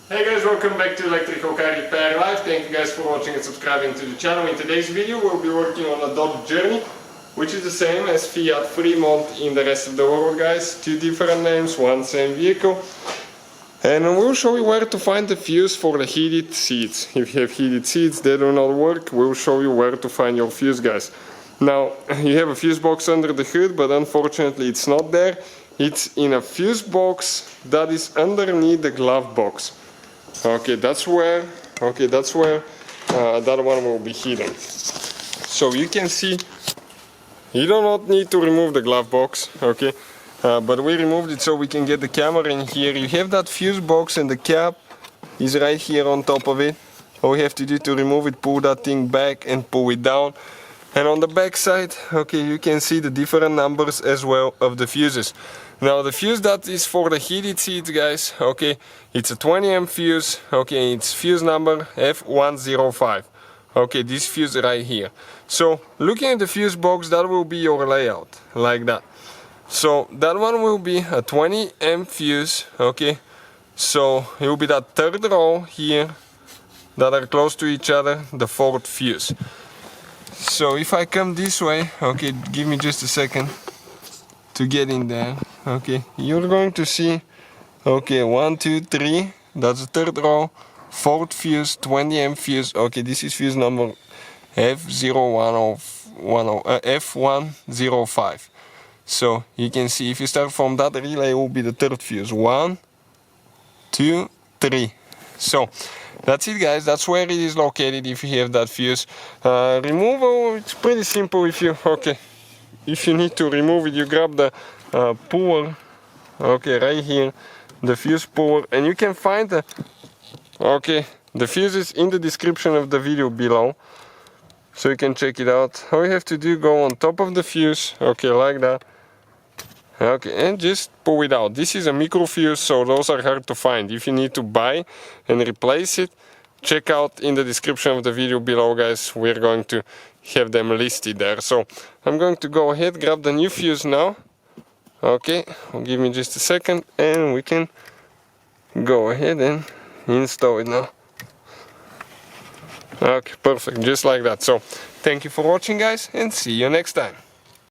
Hey guys, welcome back to Electrical Car Repair Live. Thank you guys for watching and subscribing to the channel. In today's video we'll be working on a Dodge Journey, which is the same as Fiat Freemont in the rest of the world, guys. Two different names, one same vehicle. And we'll show you where to find the fuse for the heated seats. If you have heated seats, they do not work, we'll show you where to find your fuse, guys. Now, you have a fuse box under the hood, but unfortunately it's not there. It's in a fuse box that is underneath the glove box. Okay, that's where that one will be hidden. So you can see, you do not need to remove the glove box, okay? But we removed it so we can get the camera in here. You have that fuse box and the cap is right here on top of it. All we have to do to remove it, pull that thing back and pull it down. And on the back side, okay, you can see the different numbers as well of the fuses. Now the fuse that is for the heated seats, guys, okay, it's a 20 amp fuse, okay, it's fuse number F105. Okay, this fuse right here. So looking at the fuse box, that will be your layout, like that. So that one will be a 20 amp fuse, okay, so it will be that third row here that are close to each other, the fourth fuse. So if I come this way, okay, give me just a second to get in there, okay, you're going to see, okay, 1, 2, 3, that's the third row, fourth fuse, 20 amp fuse, okay, this is fuse number F105. So you can see if you start from that relay, it will be the third fuse, 1, 2, 3. So that's it, guys, that's where it is located if you have that fuse. Removal, it's pretty simple. If you need to remove it, you grab the puller, okay, right here, the fuse puller, and you can find the fuses in the description of the video below, so you can check it out. All you have to do, go on top of the fuse, okay, like that. Okay, and just pull it out. This is a micro fuse, so those are hard to find. If you need to buy and replace it, check out in the description of the video below, guys. We're going to have them listed there. So I'm going to go ahead, grab the new fuse now. Okay, give me just a second and we can go ahead and install it now. Okay, perfect, just like that. So thank you for watching, guys, and see you next time.